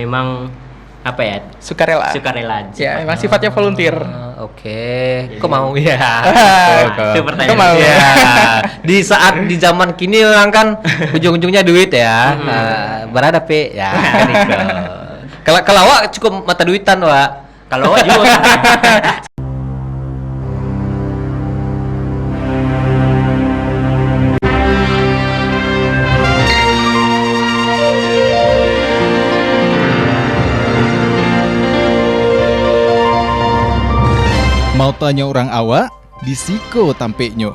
Memang apa ya? Sukarela. Sukarela. Ya, memang sifatnya volunteer. Oke. Kok mau ya? Itu pertanyaan. Kok mau? Ya. Di zaman kini orang kan ujung-ujungnya duit ya. Berada pe ya. Kalau awak cukup mata duitan wa. Kalau juga Mau tanya orang awak, disiko tampeknya.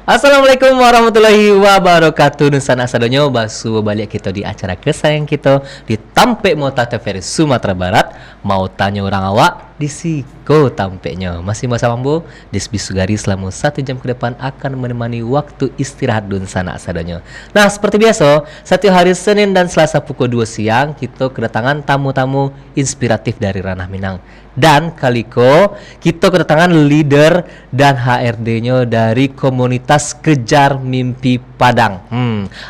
Assalamualaikum warahmatullahi wabarakatuh. Nusana sadonyo basu balik kita di acara kesayang kita di Tampe Mota TVRI Sumatera Barat. Mau tanya orang awak di siko tampeknya. Masih masa mampu Desbi Sugari selama 1 jam ke depan akan menemani waktu istirahat dun sana sadonyo. Nah, seperti biasa, setiap hari Senin dan Selasa pukul 2 siang kita kedatangan tamu-tamu inspiratif dari ranah Minang. Dan kaliko kita kedatangan leader dan HRD-nya dari komunitas Kejar Mimpi Padang.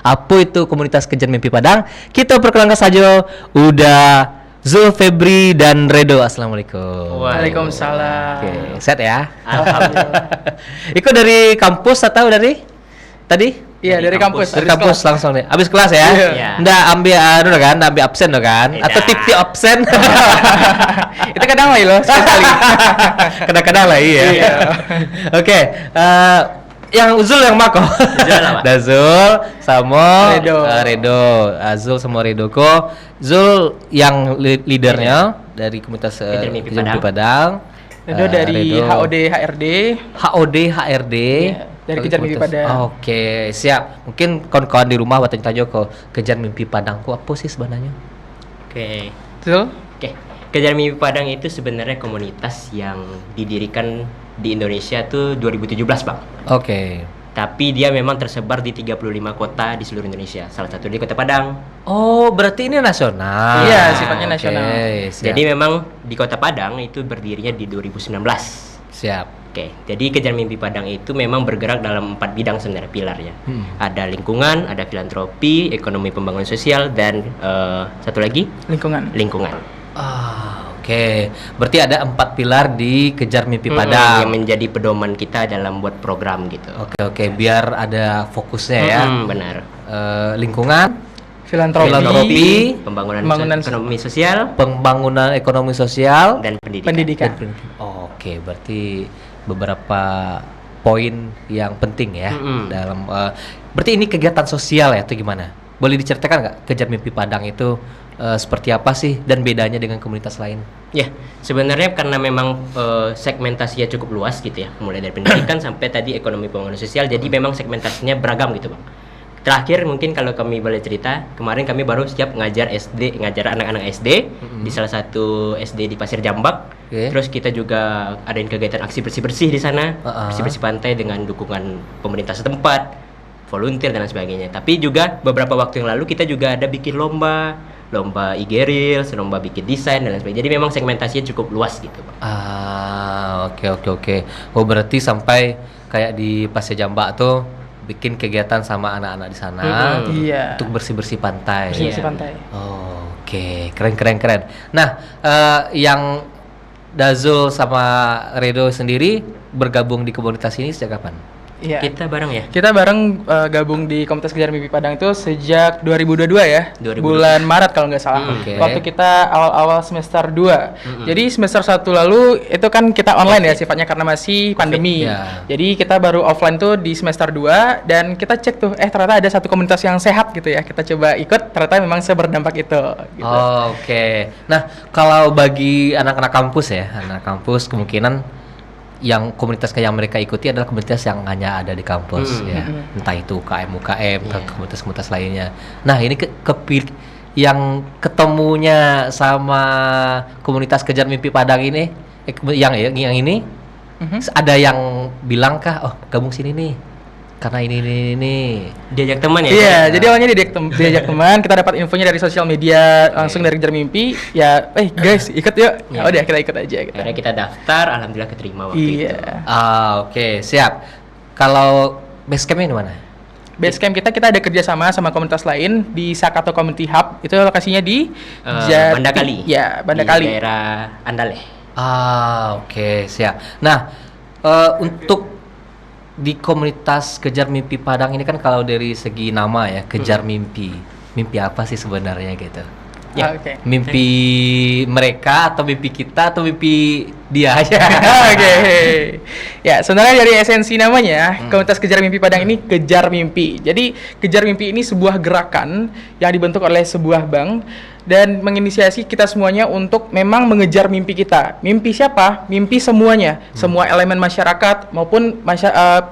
Apa itu komunitas Kejar Mimpi Padang? Kita perkenalkan saja udah Zul, Febri, dan Redo. Assalamualaikum. Waalaikumsalam. Oke, sehat ya? Alhamdulillah. Itu dari kampus atau dari tadi? Iya, dari kampus. Dari kampus langsung nih. Habis kelas ya? Iya. Nggak ambil kan? Nggak ambil absen kan? Atau tip-tip absen? Itu kadang lah loh, sekali. Kadang-kadang lah iya. Oke, yang Zul yang mako. Dazul sama Redo. Azul sama Redo ko. Zul yang leadernya dari komunitas Kejar Mimpi Kejar Padang. Redo dari HOD HRD. HOD HRD. Iya, dari Kejar Mimpi Padang. Oke, siap. Mungkin kawan-kawan di rumah bertanya-tanya ke Kejar Mimpi Padang ku apa sih sebenarnya? Oke. Betul? Oke. Kejar Mimpi Padang itu sebenarnya komunitas yang didirikan di Indonesia tuh 2017, Bang. Oke. Tapi dia memang tersebar di 35 kota di seluruh Indonesia. Salah satu di Kota Padang. Oh, berarti ini nasional. Iya, sifatnya nasional. Siap. Jadi memang di Kota Padang itu berdirinya di 2019. Siap. Oke, jadi Kejar Mimpi Padang itu memang bergerak dalam 4 bidang sebenarnya pilarnya. Ada lingkungan, ada filantropi, ekonomi pembangunan sosial, dan satu lagi Lingkungan. Oke. Berarti ada 4 pilar di Kejar Mimpi Padang yang menjadi pedoman kita dalam buat program gitu. Oke, biar ada fokusnya ya. Benar. Lingkungan, Filantropi. Pembangunan ekonomi sosial, pembangunan ekonomi sosial, dan pendidikan. Oke, berarti beberapa poin yang penting ya dalam. Berarti ini kegiatan sosial ya, atau gimana? Boleh diceritakan nggak Kejar Mimpi Padang itu seperti apa sih dan bedanya dengan komunitas lain? Ya, sebenarnya karena memang segmentasinya cukup luas gitu ya, mulai dari pendidikan sampai tadi ekonomi pembangunan sosial. Jadi memang segmentasinya beragam gitu, Bang. Terakhir mungkin kalau kami boleh cerita, kemarin kami baru siap ngajar anak-anak SD di salah satu SD di Pasir Jambak. Terus kita juga adain kegiatan aksi bersih-bersih di sana, bersih-bersih pantai dengan dukungan pemerintah setempat, volunteer dan lain sebagainya. Tapi juga beberapa waktu yang lalu kita juga ada bikin lomba IG Reels, lomba bikin desain dan lain sebagainya. Jadi memang segmentasinya cukup luas gitu, Bang. Oke. Oh, berarti sampai kayak di Pasir Jambak tuh bikin kegiatan sama anak-anak di sana Iya. untuk bersih-bersih pantai. Bersih pantai. Oke, keren. Nah, yang Dazul sama Redo sendiri bergabung di komunitas ini sejak kapan? Iya. Kita bareng ya? Kita bareng gabung di komunitas Kejar Mimpi Padang itu sejak 2022 ya. 2022. Bulan Maret kalau nggak salah. Waktu kita awal-awal semester 2. Jadi semester 1 lalu itu kan kita online ya sifatnya karena masih pandemi. Jadi kita baru offline tuh di semester 2 dan kita cek tuh ternyata ada satu komunitas yang sehat gitu ya. Kita coba ikut, ternyata memang seberdampak itu gitu. Oke. Nah, kalau bagi anak-anak kampus ya, anak kampus kemungkinan yang komunitas yang mereka ikuti adalah komunitas yang hanya ada di kampus ya, entah itu UKM atau komunitas-komunitas lainnya. Nah, ini yang ketemunya sama komunitas Kejar Mimpi Padang ini yang ini ada yang bilang kah, oh gabung sini nih karena ini Diajak teman ya? Iya, jadi awalnya diajak teman, kita dapat infonya dari sosial media langsung dari Kejar Mimpi. Ya, guys, ikut yuk. Ya udah kita ikut aja gitu. Akhirnya kita daftar, alhamdulillah keterima waktu itu. Oke, siap. Kalau base campnya di mana? Basecamp kita ada kerjasama sama komunitas lain di Sakato Community Hub. Itu lokasinya di Banda Kali. Ya, Banda di Kali. Daerah Andale. Oke, siap. Nah, untuk di komunitas Kejar Mimpi Padang ini kan kalau dari segi nama ya, Kejar Mimpi. Mimpi apa sih sebenarnya gitu? Ya. Oke. Mimpi mereka atau mimpi kita atau mimpi dia aja? Oke. Ya, sebenarnya dari esensi namanya, Komunitas Kejar Mimpi Padang ini kejar mimpi. Jadi, kejar mimpi ini sebuah gerakan yang dibentuk oleh sebuah bank dan menginisiasi kita semuanya untuk memang mengejar mimpi kita. Mimpi siapa? Mimpi semuanya, semua elemen masyarakat maupun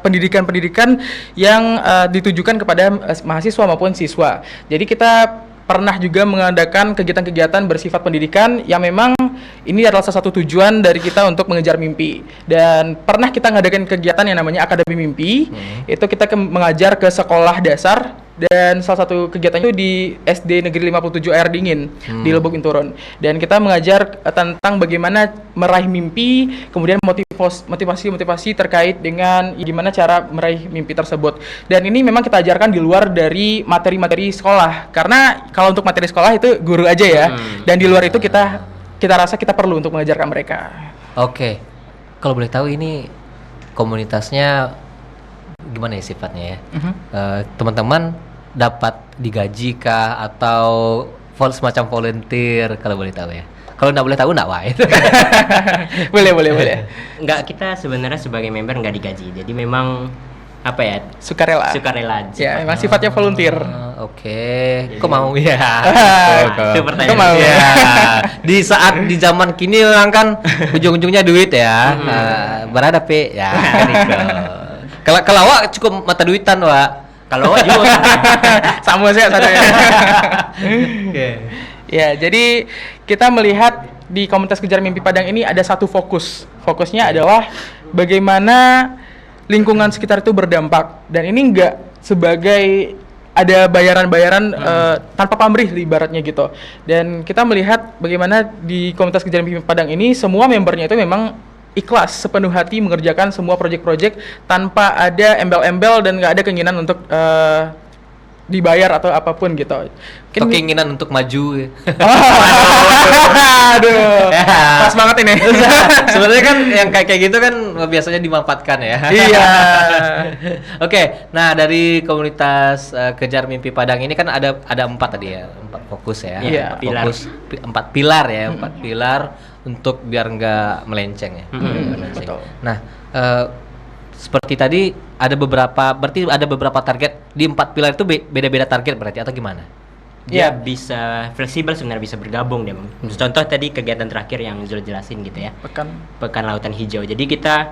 pendidikan-pendidikan yang ditujukan kepada mahasiswa maupun siswa. Jadi kita pernah juga mengadakan kegiatan-kegiatan bersifat pendidikan yang memang ini adalah salah satu tujuan dari kita untuk mengejar mimpi. Dan pernah kita mengadakan kegiatan yang namanya Akademi Mimpi. Itu kita mengajar ke sekolah dasar dan salah satu kegiatan itu di SD Negeri 57 Air Dingin di Lubuk Inturun. Dan kita mengajar tentang bagaimana meraih mimpi, kemudian motivasi terkait dengan gimana cara meraih mimpi tersebut. Dan ini memang kita ajarkan di luar dari materi-materi sekolah. Karena kalau untuk materi sekolah itu guru aja ya. Dan di luar itu kita rasa kita perlu untuk mengajarkan mereka. Oke. Kalau boleh tahu ini komunitasnya gimana ya sifatnya ya? Teman-teman dapat digaji kah atau semacam volunteer kalau boleh tahu ya? Kalau nggak boleh tahu nggak wae. boleh. Enggak, kita sebenarnya sebagai member nggak digaji. Jadi memang apa ya? Sukarela. Sifatnya. Ya, memang sifatnya volunteer. Oke. Kok mau ya? Itu pertanyaan. Kok mau? Ya. Di zaman kini orang kan ujung-ujungnya duit ya. Berada pe ya. Kalau awak cukup mata duitan wa. Kalau juga Sama saya sadar. Ya, jadi kita melihat di komunitas Kejar Mimpi Padang ini ada satu fokus. Fokusnya adalah bagaimana lingkungan sekitar itu berdampak. Dan ini enggak sebagai ada bayaran-bayaran tanpa pamrih ibaratnya gitu. Dan kita melihat bagaimana di komunitas Kejar Mimpi Padang ini semua membernya itu memang ikhlas sepenuh hati mengerjakan semua proyek-proyek tanpa ada embel-embel dan nggak ada keinginan untuk dibayar atau apapun gitu. Atau keinginan untuk maju. Aduh, pas banget ini. Sebenarnya kan yang kayak gitu kan biasanya dimanfaatkan ya. Iya. Oke, nah dari komunitas Kejar Mimpi Padang ini kan ada 4 tadi ya, 4 fokus ya. Iya. 4 pilar ya, 4 pilar untuk biar nggak melenceng ya. Betul. Nah, seperti tadi berarti ada beberapa target di 4 pilar itu beda-beda target berarti atau gimana? Dia bisa fleksibel sebenarnya, bisa bergabung dia. Contoh tadi kegiatan terakhir yang Zul jelasin gitu ya. Pekan Lautan Hijau. Jadi kita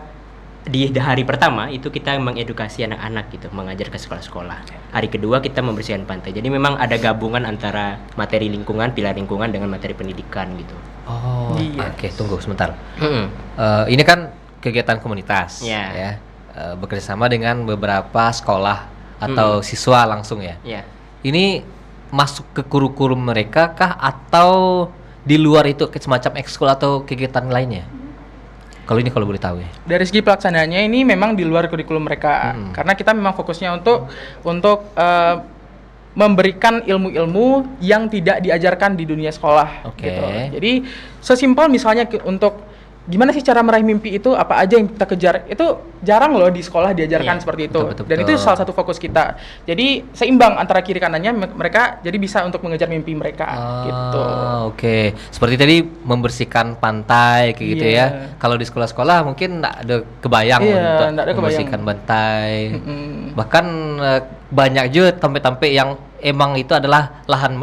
di hari pertama itu kita mengedukasi anak-anak gitu, mengajar ke sekolah-sekolah. Hari kedua kita membersihkan pantai. Jadi memang ada gabungan antara materi lingkungan, pilar lingkungan dengan materi pendidikan gitu. Oh, oke, tunggu sebentar. Ini kan kegiatan komunitas, ya. Bekerjasama dengan beberapa sekolah atau siswa langsung ya. Ini masuk ke kurikulum mereka kah atau di luar itu semacam ekskul atau kegiatan lainnya? Kalau ini kalau boleh tahu ya. Dari segi pelaksanaannya ini memang di luar kurikulum mereka. Karena kita memang fokusnya untuk memberikan ilmu-ilmu yang tidak diajarkan di dunia sekolah. Gitu. Jadi sesimpel misalnya untuk gimana sih cara meraih mimpi itu, apa aja yang kita kejar, itu jarang loh di sekolah diajarkan seperti itu. Betul. Dan itu salah satu fokus kita. Jadi seimbang antara kiri kanannya mereka, jadi bisa untuk mengejar mimpi mereka gitu. Oke. Seperti tadi membersihkan pantai kayak gitu ya. Kalau di sekolah-sekolah mungkin enggak ada kebayang untuk membersihkan pantai. Bahkan banyak juga tempe-tempe yang emang itu adalah lahan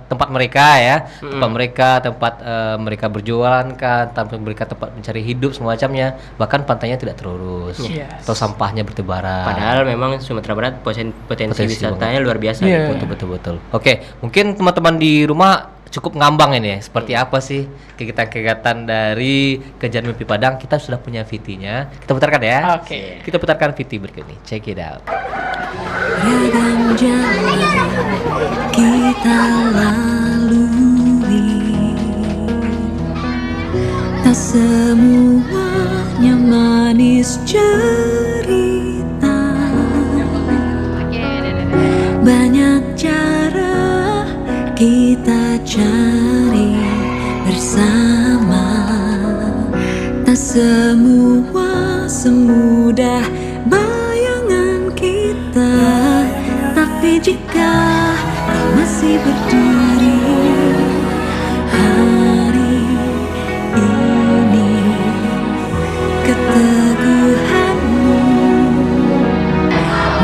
tempat mereka ya, tempat mereka berjualan kan, tempat mereka tempat mencari hidup semacamnya. Bahkan pantainya tidak terurus atau sampahnya bertebaran. Padahal memang Sumatera Barat potensi wisatanya luar biasa. Betul. Oke, mungkin teman-teman di rumah cukup ngambang ini ya, seperti apa sih kegiatan-kegiatan dari Kejar Mimpi Padang. Kita sudah punya VT-nya, kita putarkan ya. Kita putarkan VT berikut ini, check it out. Ragam jalan kita lalui, tak semuanya manis cerita. cari bersama. Tak semua semudah bayangan kita, tapi jika kau masih berdiri hari ini, keteguhanmu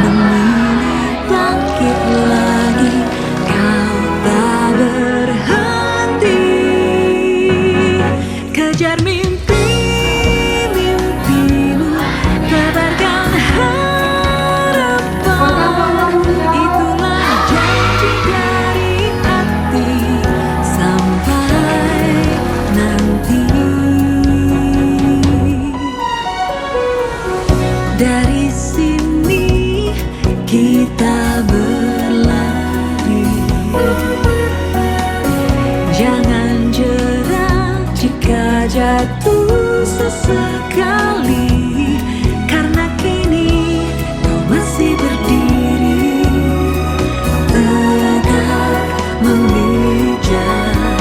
memilih bangkit lagi, kau tak berhenti. Kejar mimpi-mimpimu, tebarkan harapan. Itulah janji dari hati sampai nanti. Dari sini kita berlari, jangan jerah jika jatuh sesekali, karena kini kau masih berdiri tegak memijak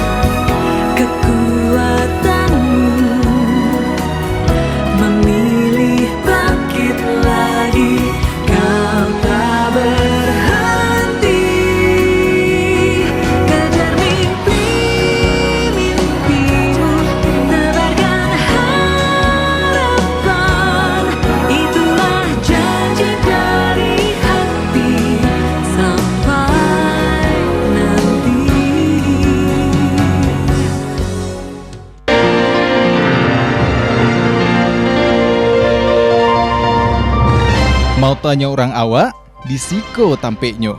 kekuatanmu, memilih bangkit lagi, kau tak berhenti. Kejar mimpi-mimpimu, tebarkan harapan. Itulah janji dari hati sampai nanti. Mau tanya orang awak di Siko Tampeknyo.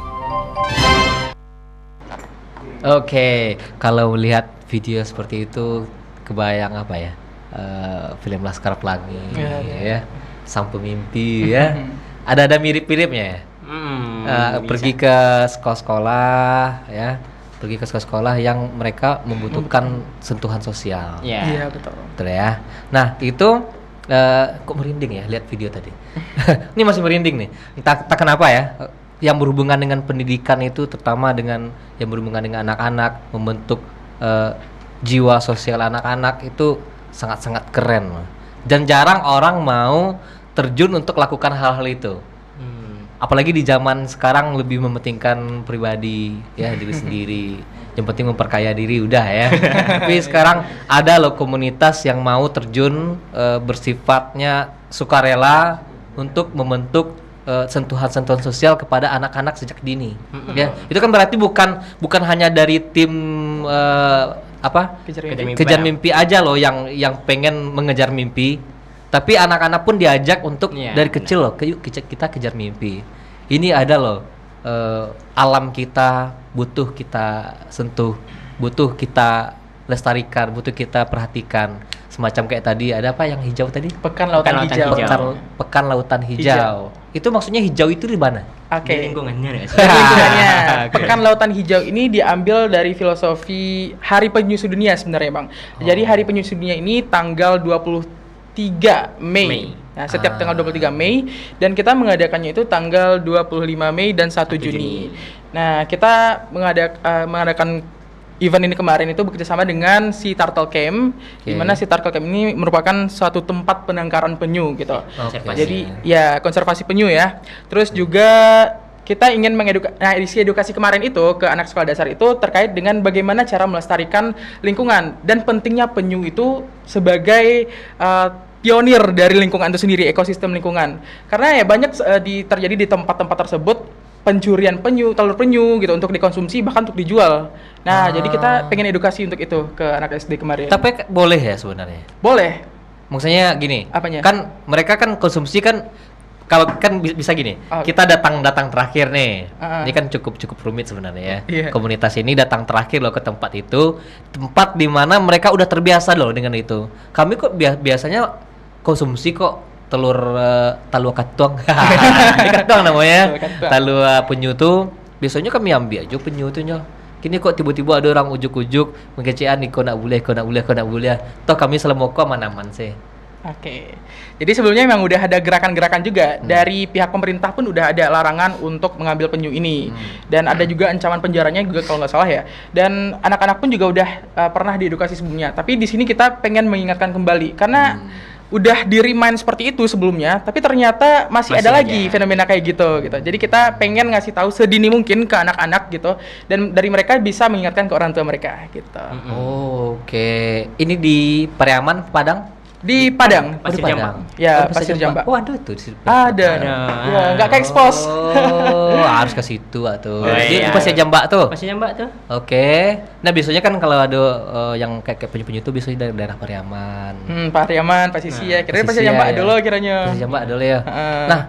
Oke, kalau melihat video seperti itu kebayang apa ya? Film Laskar Pelangi, ya, Sang Pemimpi, ya. Ada mirip-miripnya ya. Pergi ke sekolah-sekolah, ya. Pergi ke sekolah-sekolah yang mereka membutuhkan sentuhan sosial. Iya, betul. Betul ya. Nah, itu kok merinding ya lihat video tadi. Ini masih merinding nih. Tak kenapa ya? Yang berhubungan dengan pendidikan itu, terutama dengan yang berhubungan dengan anak-anak, membentuk jiwa sosial anak-anak itu sangat-sangat keren. Dan jarang orang mau terjun untuk lakukan hal-hal itu. Apalagi di zaman sekarang lebih mementingkan pribadi, ya, diri sendiri. Yang penting memperkaya diri udah ya. Tapi sekarang ada loh komunitas yang mau terjun bersifatnya sukarela untuk membentuk sentuhan-sentuhan sosial kepada anak-anak sejak dini. Ya, itu kan berarti bukan hanya dari tim kejar mimpi aja loh yang pengen mengejar mimpi, tapi anak-anak pun diajak untuk dari kecil loh, yuk kita kejar mimpi. Ini ada loh alam kita butuh kita sentuh, butuh kita lestarikan, butuh kita perhatikan. Semacam kayak tadi ada apa yang hijau tadi? Pekan Lautan Hijau. Pekan Lautan Hijau. Itu maksudnya hijau itu di mana? Oke. Di lingkungannya nggak sih? Dari lingkungannya. Pekan Lautan Hijau ini diambil dari filosofi Hari Penyu Sedunia sebenarnya, Bang. Jadi Hari Penyu Sedunia ini tanggal 23 Mei. Nah, setiap tanggal 23 Mei, dan kita mengadakannya itu tanggal 25 Mei dan 1 Juni. Nah, kita mengadakan event ini kemarin itu bekerjasama dengan si Turtle Camp, di mana si Turtle Camp ini merupakan suatu tempat penangkaran penyu gitu. Jadi ya konservasi penyu ya. Terus juga kita ingin edukasi kemarin itu ke anak sekolah dasar itu terkait dengan bagaimana cara melestarikan lingkungan dan pentingnya penyu itu sebagai pionir dari lingkungan itu sendiri, ekosistem lingkungan. Karena ya banyak terjadi di tempat-tempat tersebut pencurian penyu, telur penyu gitu untuk dikonsumsi bahkan untuk dijual. Nah, jadi kita pengen edukasi untuk itu ke anak SD kemarin. Tapi boleh ya sebenarnya? Boleh. Maksudnya gini, apanya? Kan mereka kan konsumsi kan kalau kan bisa gini. Kita datang terakhir nih. Ini kan cukup rumit sebenarnya ya. Komunitas ini datang terakhir loh ke tempat itu, tempat di mana mereka udah terbiasa loh dengan itu. Kami kok biasanya konsumsi kok telur talua katuang. Katuang namanya. Talua penyu tuh biasanya kami ambil aja penyu tuh nyo. Kini kok tiba-tiba ada orang ujuk-ujuk mengecean nih kau nak boleh. Toh kami selama kau aman-aman sih. Oke. Jadi sebelumnya memang udah ada gerakan-gerakan juga dari pihak pemerintah pun udah ada larangan untuk mengambil penyu ini. Dan ada juga ancaman penjaranya juga kalau nggak salah ya. Dan anak-anak pun juga udah pernah diedukasi sebelumnya. Tapi di sini kita pengen mengingatkan kembali karena udah di-remind seperti itu sebelumnya, tapi ternyata masih ada lagi fenomena kayak gitu. Jadi kita pengen ngasih tahu sedini mungkin ke anak-anak gitu, dan dari mereka bisa mengingatkan ke orang tua mereka gitu. Oh, oke. Ini di Pariaman, Padang? Di Padang. Pasir Oh, di Jambak. Ya, Pasir Jambak. Waduh, tuh di Ada. Ya, nggak ke expose. Oh, harus ke situ tuh. Oh, Jadi iya. di Pasir Jambak tuh. Pasir Jambak tuh. Oke. Nah, biasanya kan kalau ada yang kayak penyu-penyu itu biasanya dari daerah Pariaman. Pak Riaman, Pak Sisi ya. Kira-kira Pasir Pasir Jambak ya. dulu kiranya. Pasir Jambak dulu ya. Heeh. Nah,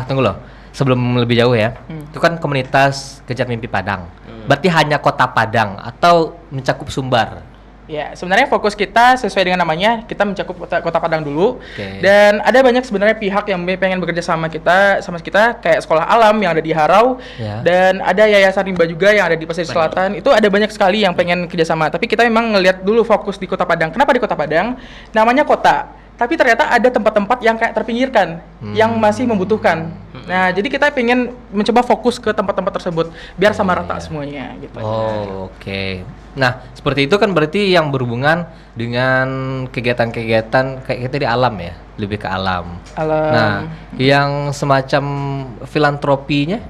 tunggu loh. Sebelum lebih jauh ya. Itu kan komunitas Kejar Mimpi Padang. Berarti hanya Kota Padang atau mencakup Sumbar? Ya, sebenarnya fokus kita sesuai dengan namanya, kita mencakup kota Padang dulu. Oke. Dan ada banyak sebenarnya pihak yang pengen bekerja sama kita, kayak sekolah alam yang ada di Harau, Ya. dan ada Yayasan Rimba juga yang ada di Pesisir Selatan. Itu ada banyak sekali yang pengen kerjasama. Tapi kita memang ngelihat dulu fokus di Kota Padang. Kenapa di Kota Padang? Namanya kota, tapi ternyata ada tempat-tempat yang kayak terpinggirkan, yang masih membutuhkan. Nah, jadi kita pengen mencoba fokus ke tempat-tempat tersebut, biar sama rata semuanya gitu. Oh, oke. Nah, seperti itu kan berarti yang berhubungan dengan kegiatan-kegiatan kayak kita di alam ya, lebih ke alam. Alam. Nah, yang semacam filantropinya?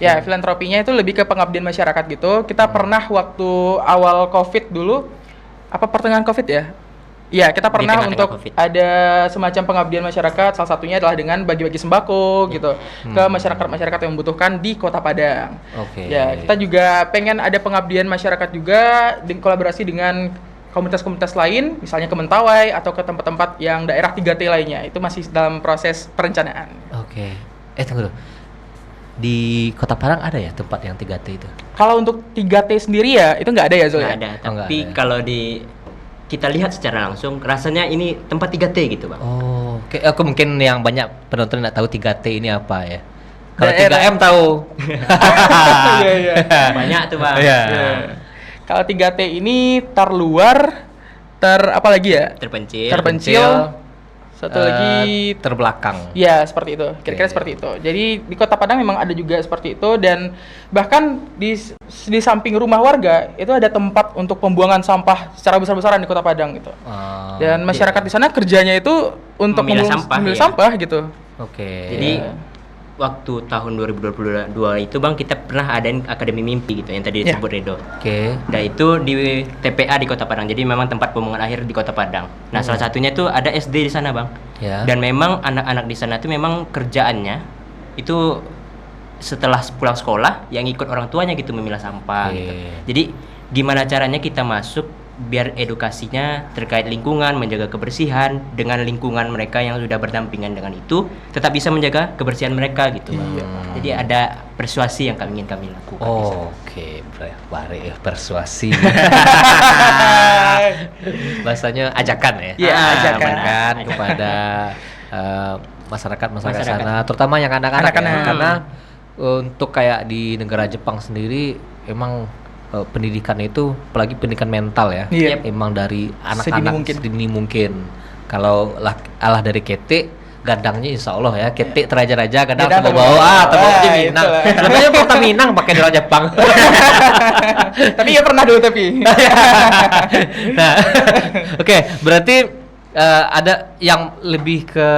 Ya, filantropinya itu lebih ke pengabdian masyarakat gitu. Kita pernah waktu awal COVID dulu, pertengahan COVID ya? Iya, kita pernah tengah-tengah untuk COVID. ada semacam pengabdian masyarakat, salah satunya adalah dengan bagi-bagi sembako gitu ke masyarakat-masyarakat yang membutuhkan di Kota Padang. Oke. Ya, kita juga pengen ada pengabdian masyarakat juga kolaborasi dengan komunitas-komunitas lain, misalnya ke Mentawai atau ke tempat-tempat yang daerah 3T lainnya. Itu masih dalam proses perencanaan. Oke. Tunggu dulu. Di Kota Padang ada ya tempat yang 3T itu? Kalau untuk 3T sendiri ya, itu nggak ada ya Zul Nggak ya? ada. Oh, nggak Tapi ada. kalau kita lihat secara langsung, rasanya ini tempat 3T gitu, Bang. Oh, oke. Aku mungkin yang banyak penonton nggak tahu 3T ini apa ya. Kalau Daerah. 3M tahu. Iya, iya. Banyak tuh, Bang. Iya. Ya. Kalau 3T ini terluar, apa lagi ya? Terpencil. Terpencil. Satu lagi, terbelakang. ya seperti itu. Kira-kira Oke. seperti itu. Jadi di Kota Padang memang ada juga seperti itu, dan bahkan di samping rumah warga itu ada tempat untuk pembuangan sampah secara besar-besaran di Kota Padang gitu. Ah, Dan masyarakat di sana kerjanya itu untuk Memilah sampah, memilah ya. sampah gitu. Oke. Jadi Iya. waktu tahun 2022 itu, Bang, kita pernah adain Akademi Mimpi gitu yang tadi Ya. disebut Redo. Oke. Dan itu di TPA di Kota Padang. Jadi memang tempat pembuangan akhir di Kota Padang. Nah, salah satunya itu ada SD di sana, Bang. Ya. Dan memang anak-anak di sana itu memang kerjaannya itu setelah pulang sekolah yang ikut orang tuanya gitu memilah sampah Oke. gitu. Jadi gimana caranya kita masuk biar edukasinya terkait lingkungan, menjaga kebersihan dengan lingkungan mereka yang sudah berdampingan dengan itu tetap bisa menjaga kebersihan mereka gitu, Bang. Jadi ada persuasi yang ingin kami lakukan di sana. Oh, oke. Persuasi. Bahasanya ajakan ya. Iya, ajakan. Ajakan kepada masyarakat Masyarakat. sana, terutama yang anak-anak ya. Anak-anak. Karena untuk kayak di negara Jepang sendiri emang pendidikan itu apalagi pendidikan mental ya. Iya. Emang dari Sedini anak-anak mungkin. sedini mungkin. Kalau alah dari ketik gadangnya insya Allah ya ketik teraja-raja gadang Gadang bawa terbawa. di Ah, Minang. itulah. Sebenarnya kota Minang pakai di orang Jepang. Tapi ya pernah dulu tapi. Nah, oke, berarti ada yang lebih ke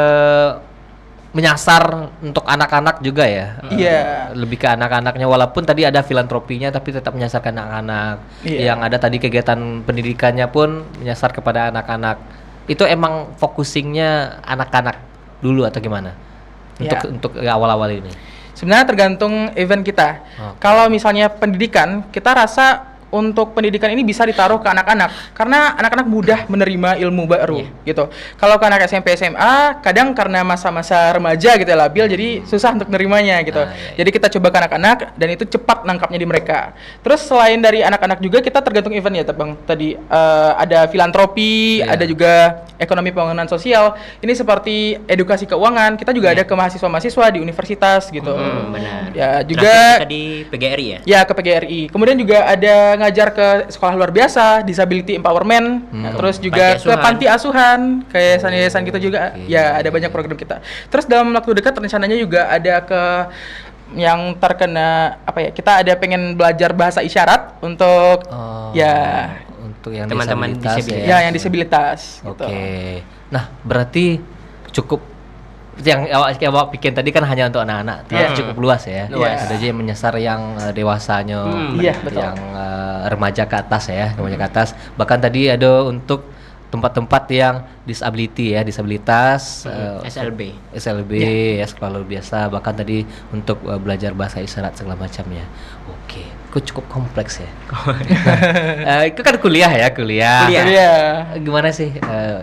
menyasar untuk anak-anak juga ya. Iya. Lebih ke anak-anaknya walaupun tadi ada filantropinya tapi tetap menyasar ke anak-anak. Iya. Yang ada tadi kegiatan pendidikannya pun menyasar kepada anak-anak. Itu emang focusingnya anak-anak dulu atau gimana? Iya. Untuk awal-awal ini. Sebenarnya tergantung event kita. Oke. Kalau misalnya pendidikan, kita rasa untuk pendidikan ini bisa ditaruh ke anak-anak karena anak-anak mudah menerima ilmu baru gitu. Kalau ke anak SMP SMA kadang karena masa-masa remaja gitu ya labil jadi susah untuk nerimanya gitu. Iya. Jadi kita coba ke anak-anak dan itu cepat nangkapnya di mereka. Terus selain dari anak-anak juga kita tergantung event ya Bang. Tadi ada filantropi, Iya. ada juga ekonomi pembangunan sosial. Ini seperti edukasi keuangan. Kita juga ada ke mahasiswa-mahasiswa di universitas gitu. Benar. Ya Terakhir juga kita di PGRI ya. ya ke PGRI. Kemudian juga ada ngajar ke sekolah luar biasa, disability empowerment, terus juga Panti ke asuhan. panti asuhan, ke yayasan-yayasan kita juga. Oke. Ya, ada banyak program kita. Terus dalam waktu dekat rencananya juga ada ke yang terkena apa ya? Kita ada pengen belajar bahasa isyarat untuk Oh, ya untuk yang Teman-teman disabilitas. yang disabilitas gitu. Oke. Nah, berarti cukup yang awak bikin tadi kan hanya untuk anak-anak, tapi Iya. cukup luas ya. Luas. Ada aja yang menyasar yang dewasanya, Iya, betul. yang remaja ke atas ya, remaja ke atas. Bahkan tadi ada untuk tempat-tempat yang disabilitas, SLB. SLB, ya sekolah luar biasa, bahkan tadi untuk belajar bahasa isyarat segala macam ya. Oke, kok cukup kompleks ya. Itu kan kuliah ya, kuliah. Iya. Gimana sih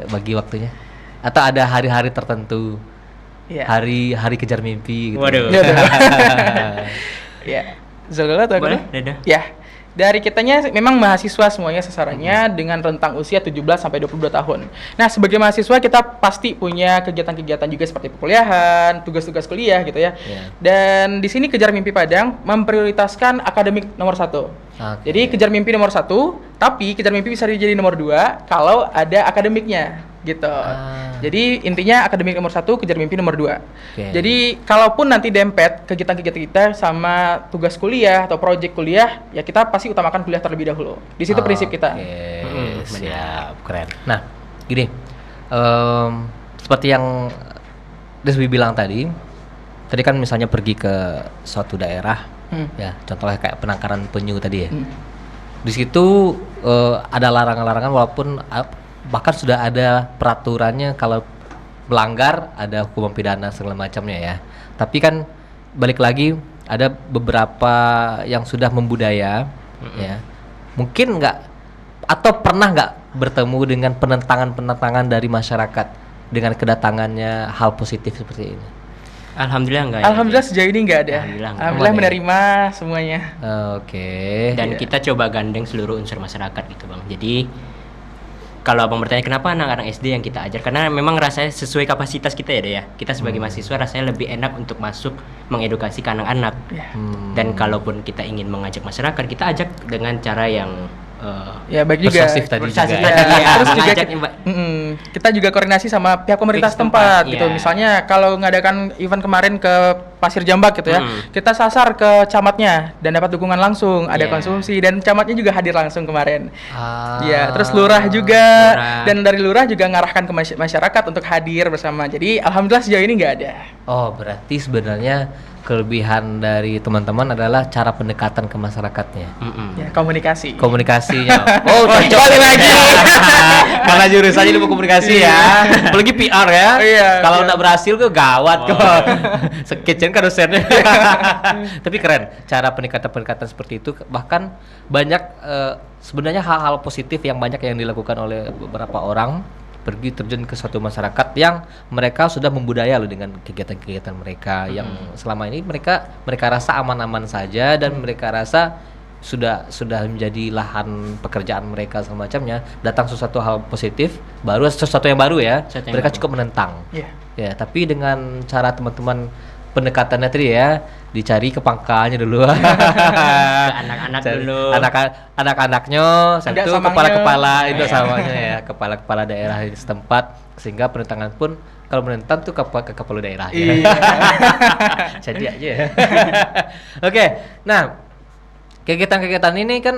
bagi waktunya? Atau ada hari-hari tertentu? Iya. Hari kejar mimpi gitu. Waduh. Ya. Zalala atau aku Boleh, dulu? Dada. Ya. Dari kitanya memang mahasiswa semuanya sasarannya dengan rentang usia 17 sampai 22 tahun. Nah, sebagai mahasiswa kita pasti punya kegiatan-kegiatan juga seperti perkuliahan, tugas-tugas kuliah gitu ya. Iya. Dan di sini Kejar Mimpi Padang memprioritaskan akademik nomor 1. Oke. Jadi kejar mimpi nomor 1, tapi kejar mimpi bisa jadi nomor 2 kalau ada akademiknya gitu. Jadi intinya akademik nomor 1, kejar mimpi nomor 2. Oke. Jadi kalaupun nanti dempet kegiatan-kegiatan kita sama tugas kuliah atau proyek kuliah, ya kita pasti utamakan kuliah terlebih dahulu. Di situ prinsip kita. Oke, siap, keren. Nah, gini, seperti yang Deswi bilang tadi kan misalnya pergi ke suatu daerah, ya, contohnya kayak penangkaran penyu tadi ya. Di situ ada larangan-larangan walaupun bahkan sudah ada peraturannya kalau melanggar ada hukuman pidana segala macamnya ya. Tapi kan balik lagi ada beberapa yang sudah membudaya ya. Mungkin nggak atau pernah nggak bertemu dengan penentangan dari masyarakat dengan kedatangannya hal positif seperti ini? Alhamdulillah enggak ya. Alhamdulillah sejauh ini nggak ada. Alhamdulillah nggak Alhamdulillah ada ya. menerima semuanya. Oke. Dan Iya. kita coba gandeng seluruh unsur masyarakat gitu Bang. Jadi kalau Abang bertanya kenapa anak-anak SD yang kita ajar, karena memang rasanya sesuai kapasitas kita ya deh ya. Kita sebagai mahasiswa rasanya lebih enak untuk masuk mengedukasi ke anak-anak. Ya. Dan kalaupun kita ingin mengajak masyarakat, kita ajak dengan cara yang Ya baik juga. Persuasif tadi Persuasif juga. tadi, ya. Terus juga Mengajak, kita, Mbak. kita juga koordinasi sama pihak pemerintah Pihak setempat, setempat gitu. iya. Misalnya kalau ngadakan event kemarin ke Pasir Jambak gitu ya, kita sasar ke camatnya dan dapat dukungan langsung, ada Iya. konsumsi dan camatnya juga hadir langsung kemarin. Ah. Iya, terus lurah juga Lurah. dan dari lurah juga ngarahkan ke masyarakat untuk hadir bersama. Jadi alhamdulillah sejauh ini nggak ada. Oh, berarti sebenarnya kelebihan dari teman-teman adalah cara pendekatan ke masyarakatnya. Ya, komunikasi. Komunikasinya. Oh, cocok. Balik lagi. Karena jurusannya ilmu komunikasi ya. Apalagi PR ya. Iya, Kalau iya. nggak berhasil tuh gawat kok. Sekecen kan dosennya. Tapi keren cara pendekatan-pendekatan seperti itu. Bahkan banyak sebenarnya hal-hal positif yang banyak yang dilakukan oleh beberapa orang pergi terjun ke suatu masyarakat yang mereka sudah membudaya loh dengan kegiatan-kegiatan mereka yang selama ini mereka rasa aman-aman saja dan mereka rasa sudah menjadi lahan pekerjaan mereka semacamnya, datang sesuatu hal positif baru, sesuatu yang baru ya, Sesuatu yang mereka baru. cukup menentang. Iya. Ya, tapi dengan cara teman-teman pendekatannya tadi ya, dicari ke pangkalnya dulu. anak-anak dulu. Anak-anaknya, Tidak satu samangnya. kepala-kepala itu samanya ya, kepala-kepala daerah di setempat, sehingga penentangan pun kalau menentang tuh ke kepala daerah. Iya. Jadi aja ya. Oke, nah kegiatan-kegiatan ini kan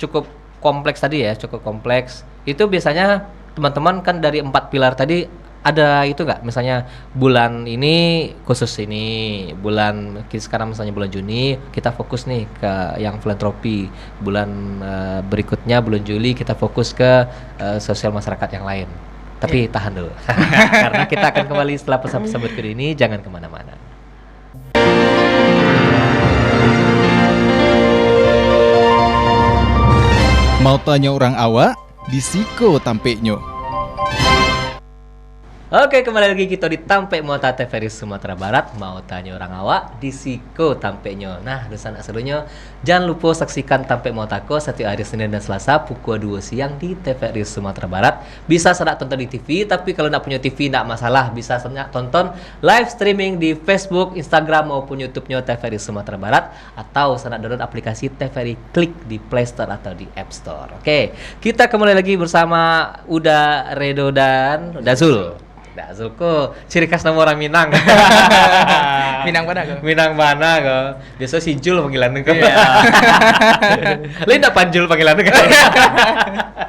cukup kompleks tadi ya, cukup kompleks. Itu biasanya teman-teman kan dari 4 pilar tadi ada itu nggak? Misalnya bulan ini khusus ini, bulan sekarang misalnya bulan Juni kita fokus nih ke yang filantropi, bulan berikutnya bulan Juli kita fokus ke sosial masyarakat yang lain. Tapi tahan dulu, karena kita akan kembali setelah pesan-pesan berikut ini. Jangan kemana-mana. Mau tanya orang awak, di Siko tampeknya. Oke, kembali lagi kita di Tampe Mota TVRI Sumatera Barat. Mau tanya orang awak di Siko Tampenyo. Nah, dosan serunya jangan lupa saksikan Tampe Motako setiap hari Senin dan Selasa pukul 2 siang di TVRI Sumatera Barat. Bisa serak tonton di TV, tapi kalau nak punya TV tidak masalah, bisa serak tonton live streaming di Facebook, Instagram maupun YouTube-nya TVRI Sumatera Barat, atau serak download aplikasi TVRI Klik di Play Store atau di App Store. Oke, kita kembali lagi bersama Uda, Redo dan Dazul. Dazul kok ciri khas nama orang Minang. Minang mana kok? Minang mana kok? Biasa si Jul panggilan kok. Lain enggak Panjul panggilan kok.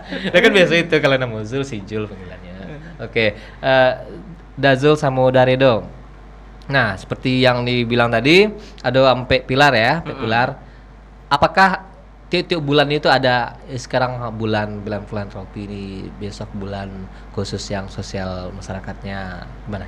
Ya kan biasa itu kalau nama Zul si Jul panggilannya. Oke, Dazul sama Daredo. Nah, seperti yang dibilang tadi, ada ampe pilar ya, ampe pilar. Apakah tiap bulan itu ada sekarang bulan filantropi ini, besok bulan khusus yang sosial masyarakatnya gimana?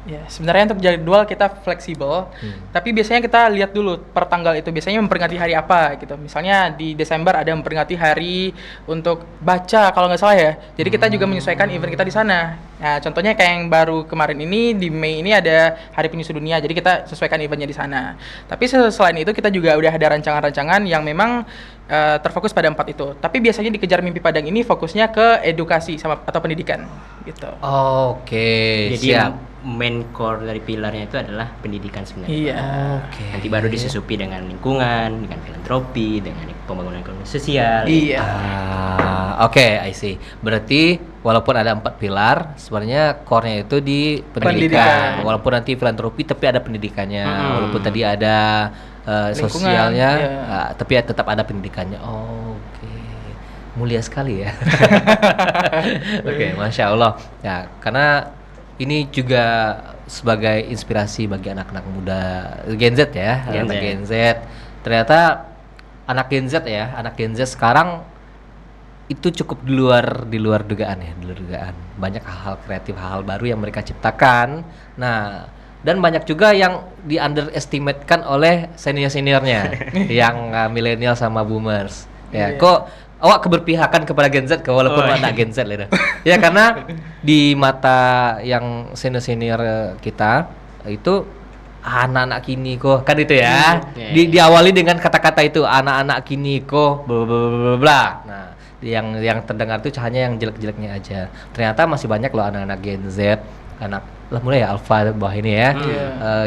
Ya, sebenarnya untuk jadwal kita fleksibel, tapi biasanya kita lihat dulu per tanggal itu biasanya memperingati hari apa gitu. Misalnya di Desember ada memperingati hari untuk baca kalau nggak salah ya. Jadi kita juga menyesuaikan event kita di sana. Nah, contohnya kayak yang baru kemarin ini di Mei ini ada Hari Penyusu Dunia. Jadi kita sesuaikan eventnya di sana. Tapi selain itu kita juga udah ada rancangan-rancangan yang memang terfokus pada 4 itu. Tapi biasanya dikejar mimpi Padang ini fokusnya ke edukasi sama atau pendidikan gitu. Oke, Jadi siap. main core dari pilarnya itu adalah pendidikan sebenarnya. Iya. Oke. Nanti baru disusupi dengan lingkungan, dengan filantropi, dengan pembangunan ekonomi sosial. Iya. Oke, I see. Berarti walaupun ada 4 pilar, sebenarnya core-nya itu di pendidikan. Pendidikan. Walaupun nanti filantropi tapi ada pendidikannya. Walaupun tadi ada Lingkungan, sosialnya, iya. tapi tetap ada pendidikannya. Oke. Mulia sekali ya. Oke, Masya Allah. Ya, karena ini juga sebagai inspirasi bagi anak-anak muda Gen Z ya, Gen anak Z. Gen Z. Ternyata anak Gen Z ya, anak Gen Z sekarang itu cukup di luar dugaan ya, di luar dugaan. Banyak hal-hal kreatif, hal-hal baru yang mereka ciptakan. Nah, dan banyak juga yang di underestimate-kan oleh senior-seniornya yang milenial sama boomers. Ya, kok awak keberpihakan kepada Gen Z walaupun anak Gen Z gitu. Ya karena di mata yang senior-senior kita itu anak-anak kini kok kan itu ya. Diawali dengan kata-kata itu anak-anak kini kok bla bla bla bla. Nah, yang terdengar itu hanya yang jelek-jeleknya aja. Ternyata masih banyak loh anak-anak Gen Z, anak lah mulai ya alpha bawah ini ya.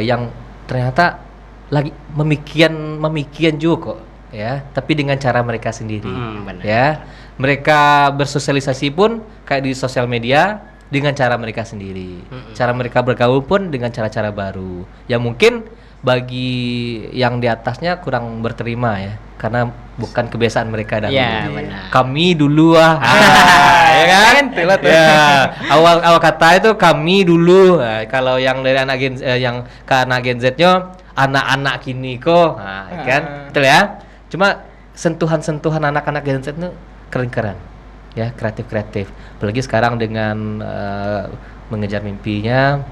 Yang ternyata lagi memikian juga kok ya, tapi dengan cara mereka sendiri. Benar. Ya, mereka bersosialisasi pun kayak di sosial media dengan cara mereka sendiri. Cara mereka bergaul pun dengan cara-cara baru yang mungkin bagi yang di atasnya kurang berterima ya, karena bukan kebiasaan mereka dahulu. Iya, benar. Kami dulu ya kan? Ya, awal kata itu kami dulu. Nah, kalau yang dari anak Gen yang ke anak Gen Z-nya anak-anak kini kok. Nah, kan? Betul ya? Cuma sentuhan-sentuhan anak-anak Gen Z itu keren-keren. Ya, kreatif-kreatif. Apalagi sekarang dengan mengejar mimpinya,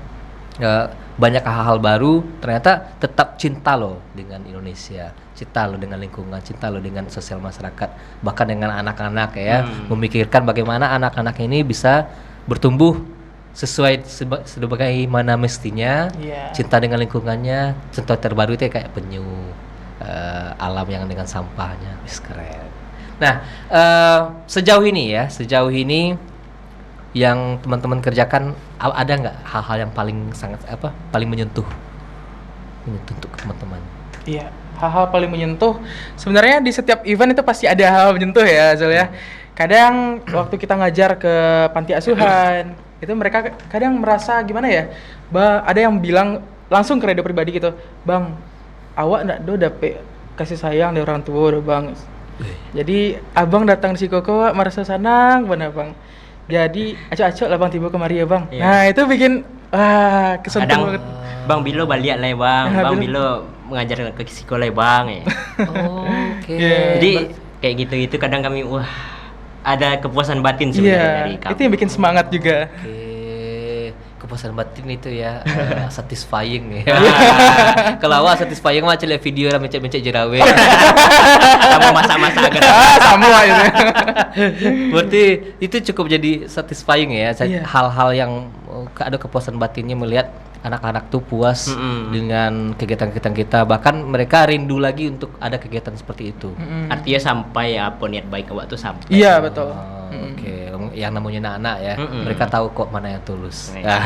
banyak hal-hal baru, ternyata tetap cinta loh dengan Indonesia, cinta loh dengan lingkungan, cinta loh dengan sosial masyarakat, bahkan dengan anak-anak ya, memikirkan bagaimana anak-anak ini bisa bertumbuh sesuai sebagaimana mestinya, cinta dengan lingkungannya. Contoh terbaru itu kayak penyu, alam yang dengan sampahnya, keren. Nah, sejauh ini yang teman-teman kerjakan, ada nggak hal-hal yang paling paling menyentuh untuk teman-teman? Iya, hal-hal paling menyentuh. Sebenarnya di setiap event itu pasti ada hal menyentuh ya, Zul ya. Kadang waktu kita ngajar ke panti asuhan, itu mereka kadang merasa gimana ya? Ada yang bilang langsung ke Redo pribadi gitu, "Bang, awak ndak dapet kasih sayang dari orang tua, Bang." Jadi abang datang di Sikoko merasa senang benar Bang. Jadi acok-acok lah Bang tiba kemari ya Bang. Nah itu bikin kesentuh Kadang banget. Bang Bilo balik lah bang, Bang Bilo mengajar ke sekolah bang ya. Oke. Jadi kayak gitu-gitu kadang kami ada kepuasan batin sebenarnya dari kami. Itu yang bikin semangat juga. Oke. kepuasan batin itu ya satisfying ya. Kalau awak satisfying mah lihat video lah mencet-mencet jerawat. Sama masa-masa agar Sama itu. Berarti itu cukup jadi satisfying ya. Iya. Hal-hal yang ada kepuasan batinnya melihat anak-anak tuh puas dengan kegiatan-kegiatan kita, bahkan mereka rindu lagi untuk ada kegiatan seperti itu. artinya sampai apa niat baik awak tuh sampai. Iya, betul. Oke, yang namanya anak-anak ya, mereka tahu kok mana yang tulus. Iya.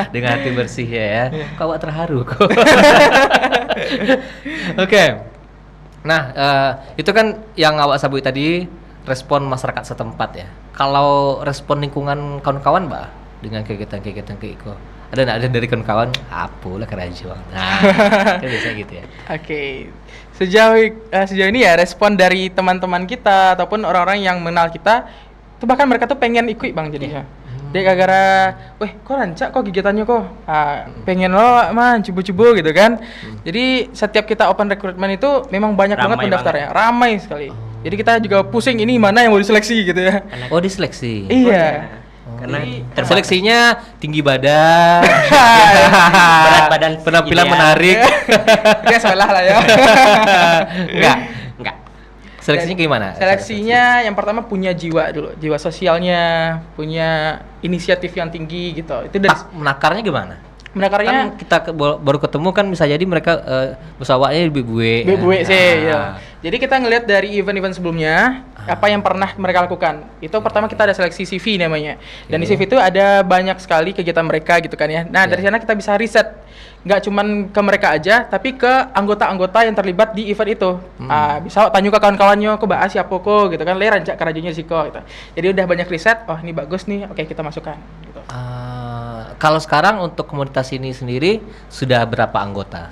Dengan hati bersih ya. Kok awak terharu kok. Oke. Nah, itu kan yang awak sabui tadi respon masyarakat setempat ya. Kalau respon lingkungan kawan-kawan, Mbak, dengan kegiatan-kegiatan ke Iko, ada dari kawan-kawan, apalah kerajaan. Nah, kan biasa gitu ya. Oke. Sejauh ini ya respon dari teman-teman kita ataupun orang-orang yang mengenal kita itu bahkan mereka tuh pengen ikut Bang jadinya. Dia gara-gara, weh kok rancak kok kegiatannya kok, pengen lo man cubu-cubu gitu kan. Jadi setiap kita open recruitment itu memang banyak banget Ramai pendaftarnya, ramai sekali. Jadi kita juga pusing ini mana yang mau diseleksi gitu ya. Oh, diseleksi. Iya. Karena Seleksinya tinggi badan, berat badan penampilan ideal. menarik. Oke, salah lah ya. Enggak. Seleksinya gimana? Seleksinya yang pertama punya jiwa dulu, jiwa sosialnya, punya inisiatif yang tinggi gitu. Itu dari Menakarnya gimana? menakarnya Kan kita baru ketemu kan bisa jadi mereka musawaknya lebih buwe. BBW sih, Ah. ya. Jadi kita ngelihat dari event-event sebelumnya apa yang pernah mereka lakukan. Itu pertama kita ada seleksi CV namanya. Dan di CV itu ada banyak sekali kegiatan mereka gitu kan ya. Nah, dari sana kita bisa riset. Nggak cuman ke mereka aja, tapi ke anggota-anggota yang terlibat di event itu. Bisa tanya ke kawan-kawannya, kok bahas siapa kok gitu kan. Le rancak kerajanya sih kok gitu. Jadi udah banyak riset, oh ini bagus nih, oke kita masukkan gitu. Kalau sekarang untuk komunitas ini sendiri sudah berapa anggota?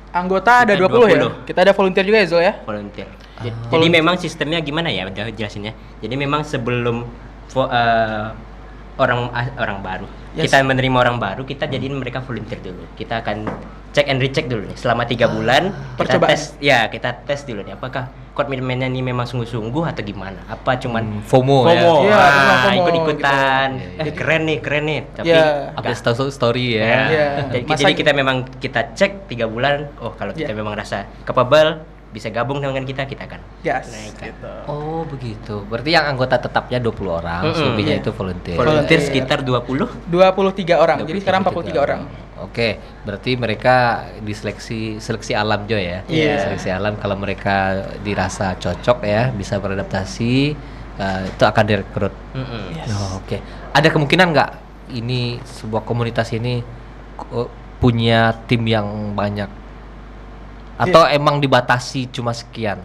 Anggota ada Kita 20 ya. 20. Kita ada volunteer juga ya Zul ya. Volunteer. Jadi memang sistemnya gimana ya? Udah jelasinnya. Jadi memang sebelum orang baru, kita menerima orang baru, kita jadiin mereka volunteer dulu. Kita akan cek and recheck dulu nih selama 3 bulan. Kita percobaan. tes, ya kita tes dulu nih. Apakah komitmennya ini memang sungguh-sungguh atau gimana? Apa cuman FOMO, ya. Iya, cuma FOMO ikut-ikutan. gitu. Keren nih. Tapi Iya. Update story ya. Iya. jadi kita memang kita cek 3 bulan. Oh, kalau kita memang rasa capable, bisa gabung dengan kita akan Gas. naikkan. Gitu. Oh, begitu. Berarti yang anggota tetapnya 20 orang, selebihnya itu volunteer. Volunteer Iya. sekitar 20. 23 orang. Jadi sekarang 43 orang. Oke, berarti mereka seleksi alam Jo ya. Iya. Seleksi alam kalau mereka dirasa cocok ya, bisa beradaptasi, itu akan direkrut. Yes. Oh, oke. Ada kemungkinan nggak ini sebuah komunitas ini punya tim yang banyak? Atau emang dibatasi cuma sekian?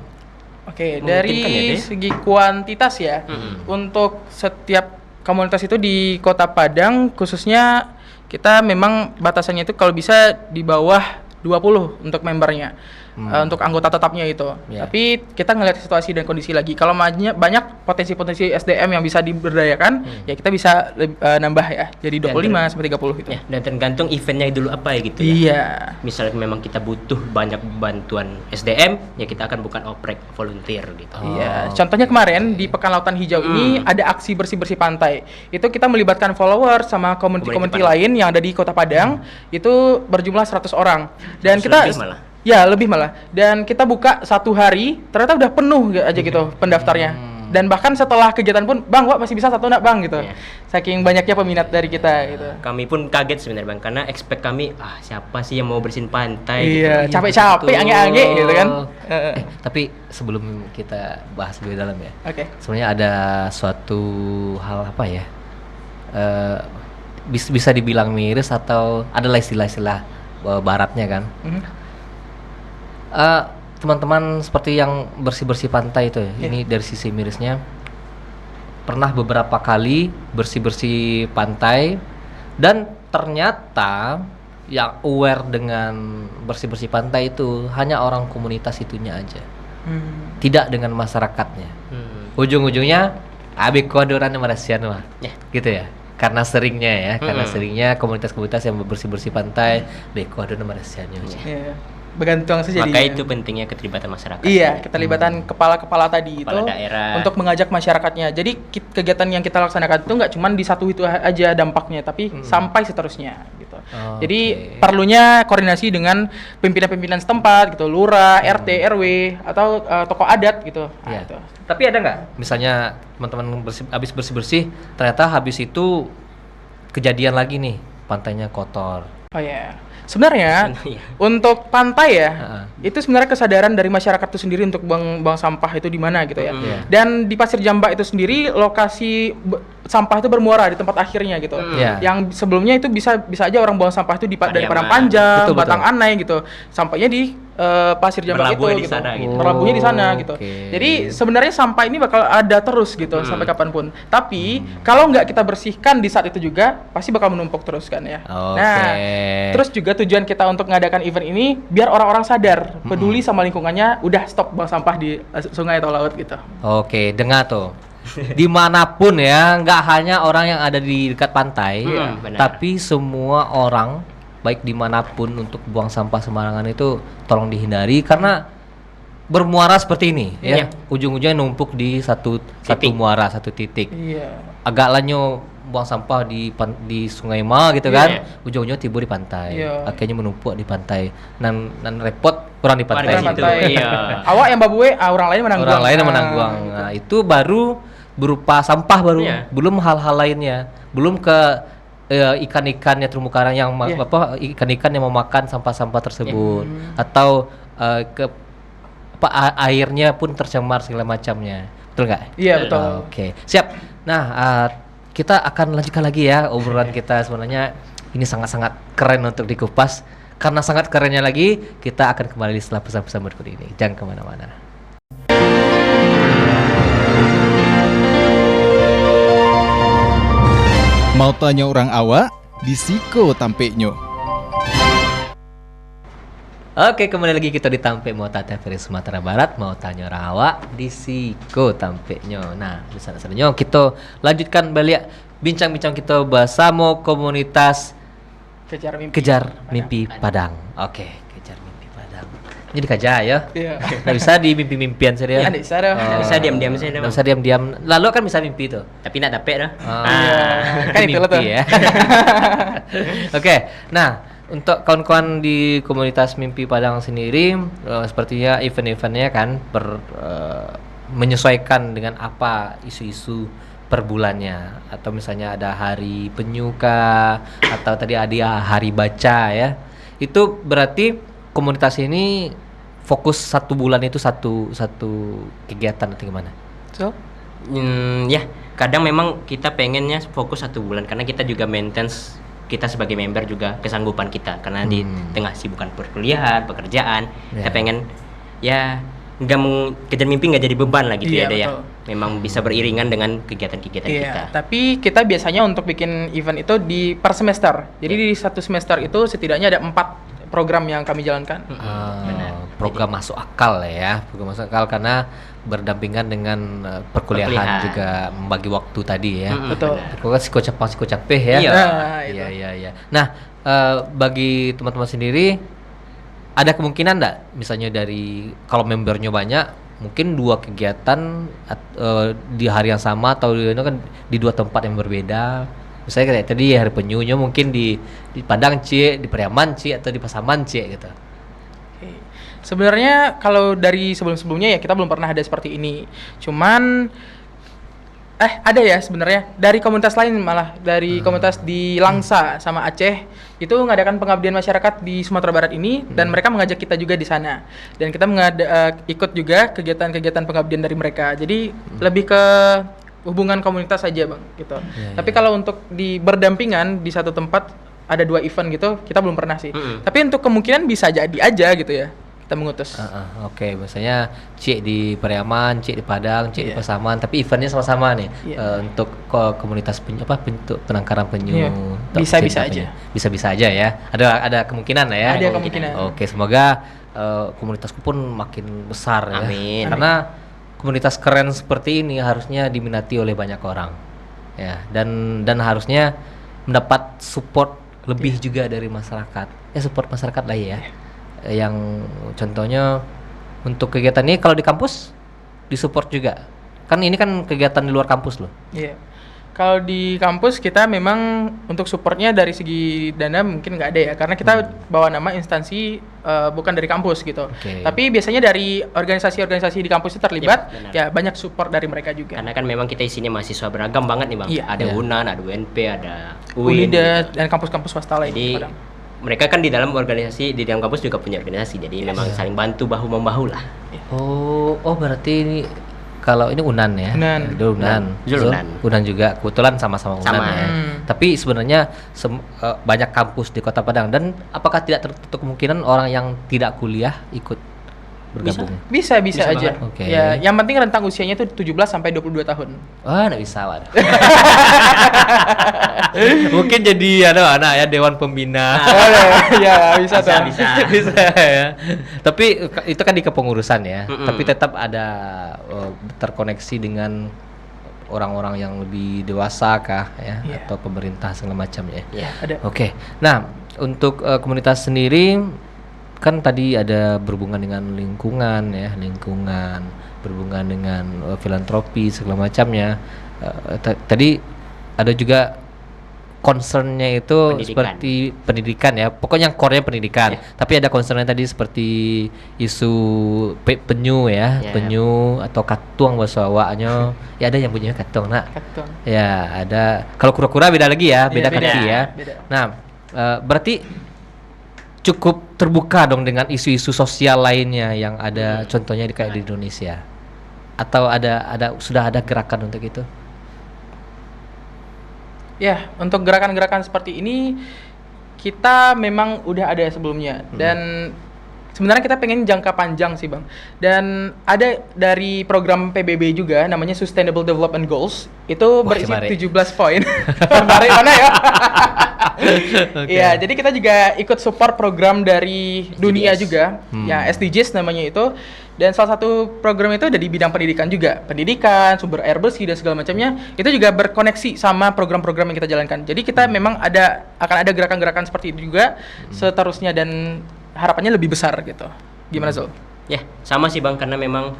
Oke, Mungkin dari kan ya, Dek? segi kuantitas ya, untuk setiap komunitas itu di Kota Padang khususnya kita memang batasannya itu kalau bisa di bawah 20 untuk membernya. Untuk anggota tetapnya itu. Ya. Tapi kita ngelihat situasi dan kondisi lagi. Kalau banyak potensi-potensi SDM yang bisa diberdayakan, ya kita bisa nambah ya. Jadi 25 sampai 30 gitu. Ya, dan tergantung eventnya dulu apa ya gitu ya. Iya. Misalnya memang kita butuh banyak bantuan SDM, ya kita akan bukan oprek volunteer gitu. Iya, contohnya kemarin di Pekan Lautan Hijau ini ada aksi bersih-bersih pantai. Itu kita melibatkan follower sama komuniti-komuniti Komuniti lain yang ada di Kota Padang. Itu berjumlah 100 orang. Dan 100 kita lebih malah. Ya, lebih malah. Dan kita buka 1 hari, ternyata udah penuh aja gitu pendaftarnya. Dan bahkan setelah kegiatan pun, Bang, Wak masih bisa 1 nak Bang gitu. Iya. Saking banyaknya peminat dari kita gitu. Kami pun kaget sebenarnya Bang, karena expect kami, siapa sih yang mau bersihin pantai Iya, gitu. capek-capek, Betul. ange-ange gitu kan. Tapi sebelum kita bahas lebih dalam ya, Oke. sebenarnya ada suatu hal apa ya? Bisa dibilang miris atau adalah istilah-istilah baratnya kan? Teman-teman seperti yang bersih-bersih pantai itu ya, ini dari sisi mirisnya pernah beberapa kali bersih-bersih pantai dan ternyata yang aware dengan bersih-bersih pantai itu hanya orang komunitas itunya aja, tidak dengan masyarakatnya. Ujung-ujungnya abikodoran marasian mah, gitu ya. Karena seringnya ya, karena seringnya komunitas-komunitas yang bersih-bersih pantai, beko ada marasiannya aja. Iya. bergantung saja. Maka itu pentingnya keterlibatan masyarakat. Iya, keterlibatan kepala-kepala tadi Kepala itu daerah. untuk mengajak masyarakatnya. Jadi kegiatan yang kita laksanakan itu nggak cuma di satu itu aja dampaknya, tapi sampai seterusnya gitu. Jadi perlunya koordinasi dengan pimpinan-pimpinan setempat gitu, lurah, RT, RW atau tokoh adat gitu. Nah, Iya. itu. Tapi ada nggak misalnya teman-teman habis bersih-bersih ternyata habis itu kejadian lagi nih pantainya kotor. Oh ya. Sebenarnya Iya. untuk pantai ya, Heeh. itu sebenarnya kesadaran dari masyarakat itu sendiri untuk buang sampah itu di mana gitu ya. Iya. Dan di Pasir Jamba itu sendiri lokasi sampah itu bermuara di tempat akhirnya gitu. Iya. Yang sebelumnya itu bisa aja orang buang sampah itu dari Pariaman. Padang Panjang, Betul, Batang betul. Anai gitu. Sampainya di Pasir Jamba itu Berlabuhnya di gitu. sana gitu. Berlabuhnya di sana gitu. Oke. Jadi sebenarnya sampah ini bakal ada terus gitu sampai kapanpun. Tapi kalau nggak kita bersihkan di saat itu juga pasti bakal menumpuk terus kan ya. Oke. Nah, terus juga tujuan kita untuk mengadakan event ini biar orang-orang sadar, peduli sama lingkungannya, udah stop buang sampah di sungai atau laut gitu. Oke, dengar tuh. Dimanapun ya, nggak hanya orang yang ada di dekat pantai, benar. tapi semua orang baik dimanapun untuk buang sampah sembarangan itu tolong dihindari karena bermuara seperti ini ya. Iya. Ujung-ujungnya numpuk di satu muara, satu titik. Iya. Agak lanyo buang sampah di Sungai Ma gitu Iya. kan, ujung-ujungnya timbul di pantai. Iya. Akhirnya menumpuk di pantai. Dan repot orang di pantai Warga situ. situ. Iya. Awak yang babue, orang lain menanggung. Orang lain yang menanggung. Nah, itu baru berupa sampah baru, Iya. belum hal-hal lainnya, belum ke ikan-ikannya terumbu karang yang Iya. ikan-ikan yang memakan sampah-sampah tersebut atau ke airnya pun tercemar segala macamnya. Betul nggak? Iya, betul. Oke, siap. Nah, kita akan lanjutkan lagi ya obrolan kita. Sebenarnya ini sangat-sangat keren untuk dikupas. Karena sangat kerennya lagi, kita akan kembali setelah pesan-pesan berikut ini. Jangan kemana-mana. Mau tanya orang awak, di Siko Tampeknyo. Oke, kembali lagi kita di Tampe Mota TVRI Sumatera Barat. Mau tanya orang awak di Siko Tampeknyo. Nah, di sana-sananya kita lanjutkan balik bincang-bincang kita bersama komunitas Kejar Mimpi Padang. Oke, Kejar Mimpi Padang. Jadi kaja ya. Iya. Nggak bisa di mimpi-mimpian saja. Iya, nggak bisa dah. Nggak bisa diam-diam saja, Nggak Bang. bisa diam-diam. Lalu kan bisa mimpi tuh. Tapi nak dapet dah. Kan itu lah tuh. Mimpi ya. Oke, nah untuk kawan-kawan di komunitas Mimpi Padang sendiri, sepertinya event-eventnya kan menyesuaikan dengan apa isu-isu per bulannya, atau misalnya ada hari penyuka atau tadi ada hari baca ya. Itu berarti komunitas ini fokus satu bulan itu satu kegiatan atau gimana? So, Ya, kadang memang kita pengennya fokus 1 bulan karena kita juga maintenance kita sebagai member juga kesanggupan kita karena di tengah sibukan perkuliahan, pekerjaan, kita Ya. pengen ya nggak mau kejar mimpi nggak jadi beban lah gitu Iya, ya, Dea. betul. Memang bisa beriringan dengan kegiatan-kegiatan kita. iya, tapi kita biasanya untuk bikin event itu di per semester. Jadi di satu semester itu setidaknya ada 4 program yang kami jalankan. Program masuk akal ya, program masuk akal karena berdampingan dengan perkuliahan Perkuliahan. juga membagi waktu tadi ya. Betul. Itu kan psiko capek ya. Iya. Nah, itu. Iya. Nah, bagi teman-teman sendiri ada kemungkinan enggak misalnya dari kalau membernya banyak mungkin 2 kegiatan di hari yang sama atau itu kan di 2 tempat yang berbeda. Misalnya kayak tadi hari penyunya mungkin di Padang Cik, di Periaman Cik atau di Pasaman Cik gitu. Oke. Sebenarnya kalau dari sebelum-sebelumnya ya kita belum pernah ada seperti ini. Cuman ada ya sebenarnya dari komunitas lain, malah dari komunitas di Langsa sama Aceh itu mengadakan pengabdian masyarakat di Sumatera Barat ini dan mereka mengajak kita juga di sana. Dan kita ikut juga kegiatan-kegiatan pengabdian dari mereka. Jadi lebih ke hubungan komunitas saja, Bang, gitu. Tapi kalau untuk berdampingan di satu tempat ada 2 event gitu, kita belum pernah sih. Tapi untuk kemungkinan bisa jadi aja gitu ya. Kita mengutus. Oke, biasanya Cik di Periaman, Cik di Padang, Cik di Pasaman, tapi eventnya sama-sama nih. Untuk komunitas bentuk penangkaran penyu. Iya. untuk Bisa-bisa pencinta aja. penyu. Bisa-bisa aja ya. Ada kemungkinan lah ya. Ada kemungkinan. Oke, semoga komunitasku pun makin besar ya. Amin. Karena komunitas keren seperti ini harusnya diminati oleh banyak orang. Ya, dan harusnya mendapat support lebih juga dari masyarakat. Ya, support masyarakat lah ya. yang contohnya untuk kegiatan ini kalau di kampus disupport juga? Kan ini kan kegiatan di luar kampus loh. Iya. Kalau di kampus kita memang untuk supportnya dari segi dana mungkin nggak ada ya, karena kita bawa nama instansi bukan dari kampus gitu. Oke. Tapi biasanya dari organisasi-organisasi di kampus itu terlibat, benar. ya banyak support dari mereka juga. Karena kan memang kita isinya mahasiswa beragam banget nih bang. Iya. Ada Iya. UNAN, ada UNP, ada UIN. Unida gitu. dan kampus-kampus swasta lain. Jadi Padang. mereka kan di dalam organisasi, di dalam kampus juga punya organisasi. Jadi memang saling bantu bahu membahu lah. Oh berarti ini kalau ini Unan ya? Unan. Dulu Unan. Dulu Unan. Unan juga kebetulan sama-sama Unan Sama. ya. Tapi sebenarnya banyak kampus di Kota Padang, dan apakah tidak tertutup kemungkinan orang yang tidak kuliah ikut bergabung? Bisa Bisa aja. banget. Oke. Ya, yang penting rentang usianya itu 17 sampai 22 tahun. Wah, nggak bisa, waduh. Mungkin jadi anak ya dewan pembina. Ya, bisa tuh. Bisa. Bisa ya. Tapi itu kan di kepengurusan ya. Mm-mm. Tapi tetap ada terkoneksi dengan orang-orang yang lebih dewasa kah ya, Iya. atau pemerintah segala macam ya. Ya. Ada. Oke. Nah, untuk komunitas sendiri kan tadi ada berhubungan dengan lingkungan ya, berhubungan dengan filantropi segala macamnya. Tadi ada juga concernnya itu Pendidikan. seperti pendidikan ya. Pokoknya yang core-nya pendidikan. Tapi ada concernnya tadi seperti isu penyu ya, Ya. penyu atau katuang bahasa Awaknya. Ya ada yang punya katuang, nak. Ketua. Ya, ada. Kalau kura-kura beda lagi ya, beda Iya, kaki beda. ya. Beda. Nah, berarti cukup terbuka dong dengan isu-isu sosial lainnya yang ada, contohnya kayak di Indonesia. Atau sudah ada gerakan untuk itu? Ya, untuk gerakan-gerakan seperti ini kita memang udah ada sebelumnya, dan sebenarnya kita pengen jangka panjang sih Bang. Dan ada dari program PBB juga namanya Sustainable Development Goals, itu Wah, berisi kemarin. 17 poin. Kemarin mana ya? Oke. Iya, jadi kita juga ikut support program dari dunia juga, Hmm. ya SDGs namanya itu. Dan salah satu program itu ada di bidang pendidikan juga, pendidikan, sumber air bersih dan segala macamnya. Itu juga berkoneksi sama program-program yang kita jalankan. Jadi kita memang akan ada gerakan-gerakan seperti itu juga seterusnya, dan harapannya lebih besar gitu. Gimana Zul? Ya, sama sih Bang, karena memang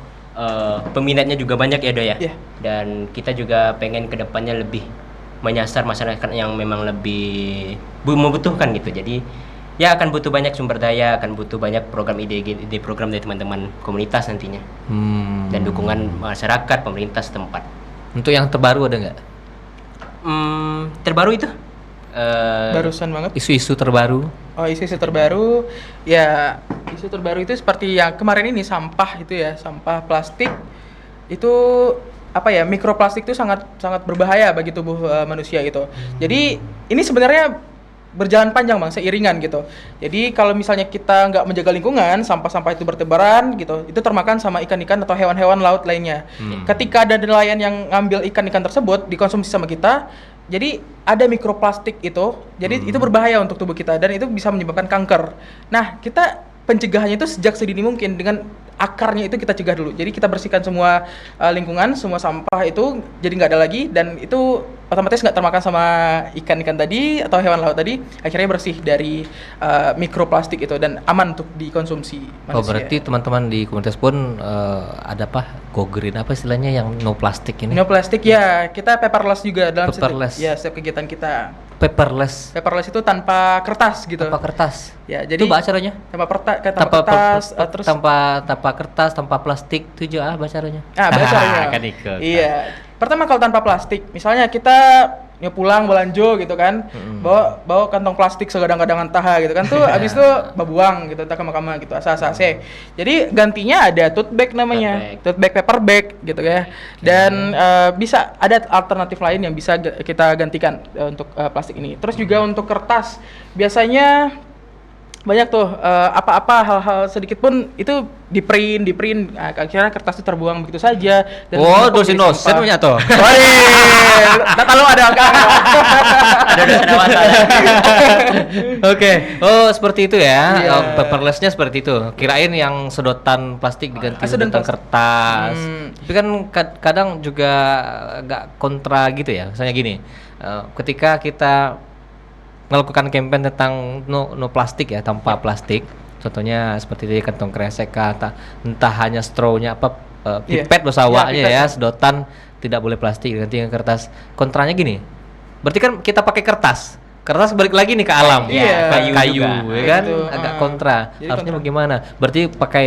peminatnya juga banyak ya Do ya. Iya. Dan kita juga pengen kedepannya lebih menyasar masyarakat yang memang lebih membutuhkan gitu. Jadi ya akan butuh banyak sumber daya, akan butuh banyak program ide program dari teman-teman komunitas nantinya. Dan dukungan masyarakat, pemerintah setempat. Untuk yang terbaru ada nggak? Terbaru itu Barusan banget. Isu-isu terbaru? Oh, isu-isu terbaru. Ya, isu terbaru itu seperti yang kemarin ini, sampah itu ya, sampah plastik. Itu apa ya, mikroplastik itu sangat berbahaya bagi tubuh manusia gitu. Jadi ini sebenarnya berjalan panjang Bang, seiringan gitu. Jadi kalau misalnya kita nggak menjaga lingkungan, sampah-sampah itu bertebaran gitu, itu termakan sama ikan-ikan atau hewan-hewan laut lainnya. Ketika ada nelayan yang ngambil ikan-ikan tersebut dikonsumsi sama kita, jadi ada mikroplastik itu, jadi itu berbahaya untuk tubuh kita dan itu bisa menyebabkan kanker. Nah, kita pencegahannya itu sejak sedini mungkin, dengan akarnya itu kita cegah dulu. Jadi kita bersihkan semua lingkungan, semua sampah itu jadi nggak ada lagi, dan itu otomatis nggak termakan sama ikan-ikan tadi atau hewan laut tadi, akhirnya bersih dari mikroplastik itu dan aman untuk dikonsumsi manusia. Oh, berarti teman-teman di komunitas pun ada apa? Go green apa istilahnya yang no plastik ini? No plastik ya, kita paperless juga dalam Paperless. setiap kegiatan kita. Paperless. Paperless itu tanpa kertas gitu. Tanpa kertas. Ya, jadi Itu bahasa caranya? tanpa kertas, terus tanpa kertas, tanpa plastik itu juga bahasa caranya. bahasanya. Kan ikut. Iya. Pertama kalau tanpa plastik, misalnya kita ya pulang belanja gitu kan, bawa kantong plastik segadang-gadangan taha gitu kan, tuh abis itu babuang gitu, tak kama-kama gitu, asa-asa. Jadi gantinya ada tote bag namanya, tote bag paper bag gitu ya. Dan bisa ada alternatif lain yang bisa kita gantikan untuk plastik ini. Terus juga untuk kertas, biasanya banyak tuh apa-apa hal-hal sedikit pun itu di print, nah, akhirnya kertas itu terbuang begitu saja. Dan Oh, menumpuk jadi dosen-dosen sampah. punya tuh. Nah, kalau ada angka. ada dosen dewasa. Oke. Oh, seperti itu ya. Iya. Oh, paperlessnya seperti itu. Kirain yang sedotan plastik diganti sedotan sedotan kertas. Hmm. Tapi kan kadang juga agak kontra gitu ya. Misalnya gini, ketika kita melakukan campaign tentang no plastik ya, tanpa plastik, Contohnya seperti di kantong kresek kah, entah hanya straw-nya apa Iya. pipet pesawatnya Iya, pipet. ya, sedotan tidak boleh plastik, ganti dengan kertas. Kontranya gini. Berarti kan kita pakai kertas. Kertas balik lagi nih ke alam. Iya. Kayu juga. ya kan? Gitu, Agak ah. kontra. Jadi Harusnya kontra. bagaimana? Berarti pakai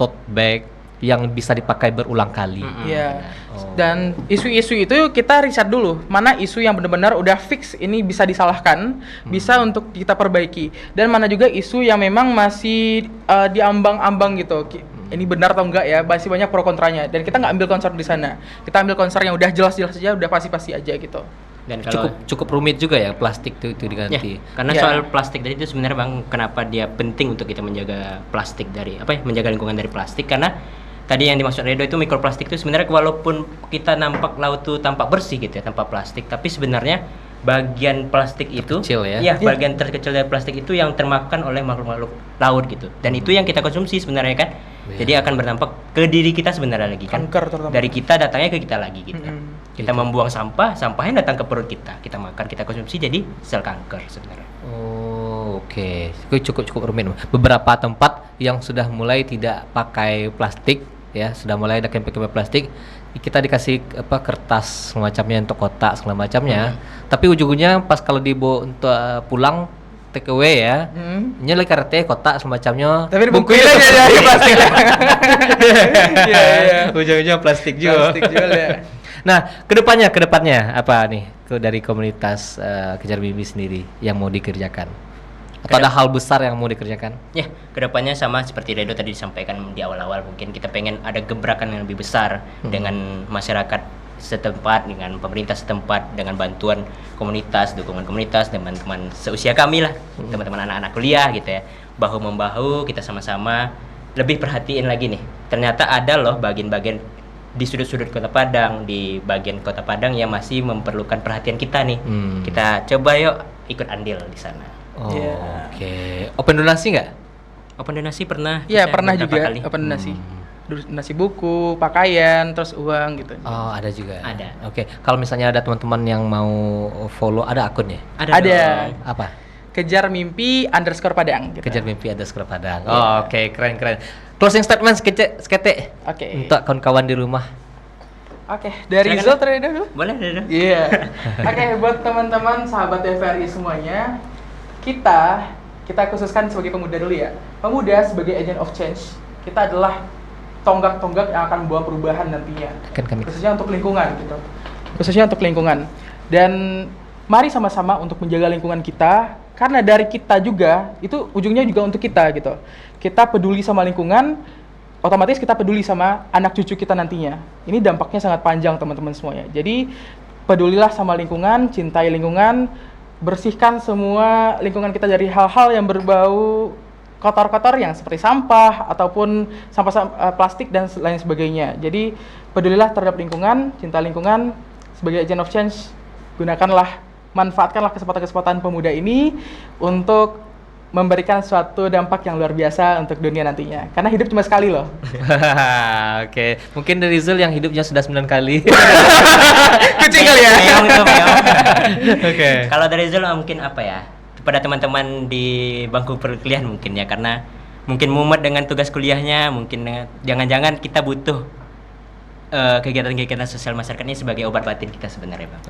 tote bag yang bisa dipakai berulang kali. Iya. Oh. Dan isu-isu itu kita riset dulu, mana isu yang benar-benar udah fix ini bisa disalahkan, bisa untuk kita perbaiki. Dan mana juga isu yang memang masih diambang-ambang gitu. Ini benar atau enggak ya, masih banyak pro kontranya. Dan kita nggak ambil konser di sana. Kita ambil konser yang udah jelas-jelas aja, udah pasti-pasti aja gitu. Dan kalau Cukup rumit juga ya plastik itu ya, diganti. karena Ya. soal plastik tadi itu sebenarnya Bang, kenapa dia penting untuk kita menjaga plastik dari menjaga lingkungan dari plastik, karena tadi yang dimaksud Redo itu mikroplastik itu sebenarnya walaupun kita nampak laut itu tampak bersih gitu ya tanpa plastik, tapi sebenarnya bagian plastik itu Terkecil ya? Iya, bagian terkecil dari plastik itu yang termakan oleh makhluk-makhluk laut gitu. Dan itu yang kita konsumsi sebenarnya kan. Jadi akan berdampak ke diri kita sebenarnya lagi kan. Kanker terutama. Dari kita datangnya ke kita lagi gitu. Mm-mm. Kita membuang sampah, sampahnya datang ke perut kita. Kita makan, kita konsumsi jadi sel kanker sebenarnya. Oh, oke. Itu cukup rumit. Beberapa tempat yang sudah mulai tidak pakai plastik ya, sudah mulai pakai plastik. Kita dikasih kertas semacamnya untuk kotak segala macamnya. Tapi ujung-ujungnya pas kalau dibawa untuk pulang take away ya. Ini lagi karate kotak semacamnya. Tapi dibungkusin aja dari plastik. Iya, iya. Ujung-ujungnya plastik juga. Plastik juga ya. Nah, kedepannya apa nih dari komunitas Kejar Mimpi sendiri yang mau dikerjakan? Atau ada hal besar yang mau dikerjakan? Ya, kedepannya sama seperti Redo tadi disampaikan di awal-awal, mungkin kita pengen ada gebrakan yang lebih besar dengan masyarakat setempat, dengan pemerintah setempat, dengan bantuan komunitas, dukungan komunitas, teman-teman seusia kami lah, teman-teman anak-anak kuliah gitu ya, bahu-membahu kita sama-sama lebih perhatiin lagi nih. Ternyata ada loh bagian-bagian di sudut-sudut Kota Padang, di bagian Kota Padang yang masih memerlukan perhatian kita nih. Kita coba yuk ikut andil di sana. Oh, Iya. oke. Open donasi nggak? Open donasi pernah? Iya, kita pernah beberapa juga kali. open donasi. Donasi buku, pakaian, terus uang gitu. Oh, ada juga. Ada. Oke. Kalau misalnya ada teman-teman yang mau follow, ada akunnya? Ada. dong. Apa? Kejar Mimpi _Padang gitu. Kejar Mimpi _Padang. Padang. Oh, oke, keren. Closing statement skete Oke. untuk kawan-kawan di rumah. Oke, dari Silakan. Zul terlebih dahulu. Boleh, Redo? Iya. Oke, buat teman-teman sahabat TVRI semuanya, kita khususkan sebagai pemuda dulu ya. Pemuda sebagai agent of change, kita adalah tonggak-tonggak yang akan membawa perubahan nantinya. Kan kami. Khususnya untuk lingkungan gitu. Khususnya untuk lingkungan. Dan mari sama-sama untuk menjaga lingkungan kita, karena dari kita juga itu ujungnya juga untuk kita gitu. Kita peduli sama lingkungan, otomatis kita peduli sama anak cucu kita nantinya. Ini dampaknya sangat panjang teman-teman semuanya. Jadi pedulilah sama lingkungan, cintai lingkungan, bersihkan semua lingkungan kita dari hal-hal yang berbau kotor-kotor yang seperti sampah ataupun sampah plastik dan lain sebagainya. Jadi pedulilah terhadap lingkungan, cinta lingkungan. Sebagai agent of change, manfaatkanlah kesempatan-kesempatan pemuda ini untuk memberikan suatu dampak yang luar biasa untuk dunia nantinya. Karena hidup cuma sekali loh. Oke, mungkin dari Zul yang hidupnya sudah 9 kali. Kucing kali ya. Meong itu, meong. Oke. Kalau dari Zul mungkin apa ya? Kepada teman-teman di bangku perkuliahan mungkin ya, karena mungkin mumet dengan tugas kuliahnya, mungkin jangan-jangan kita butuh kegiatan-kegiatan sosial masyarakat ini sebagai obat batin kita sebenarnya, Bang.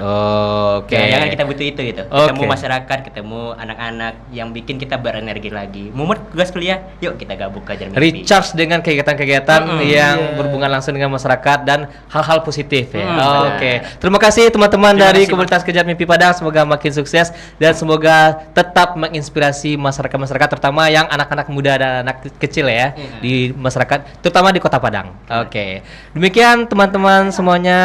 Oke. Jangan kita butuh itu gitu. Oke. Ketemu masyarakat, ketemu anak-anak yang bikin kita berenergi lagi. Mumet tugas kuliah, yuk kita gabung Kejar Mimpi. Recharge dengan kegiatan-kegiatan yang Iya. berhubungan langsung dengan masyarakat dan hal-hal positif ya. benar. Oke. Terima kasih teman-teman Terima dari kasih, komunitas Kejar Mimpi Padang, semoga makin sukses dan semoga tetap menginspirasi masyarakat-masyarakat, terutama yang anak-anak muda dan anak kecil ya di masyarakat, terutama di Kota Padang. Oke. Demikian teman-teman semuanya,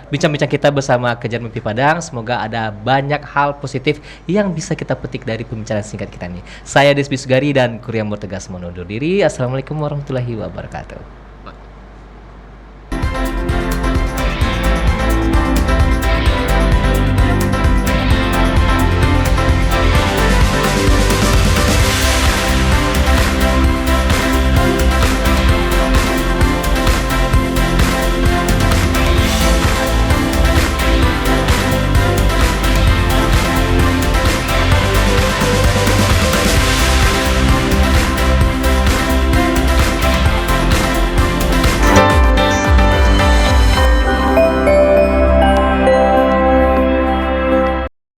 bincang-bincang kita bersama Kejar Mimpi Padang. Semoga ada banyak hal positif yang bisa kita petik dari pembicaraan singkat kita nih. Saya Desbi Sugari dan Kurya Murtegas menundur diri. Assalamualaikum warahmatullahi wabarakatuh.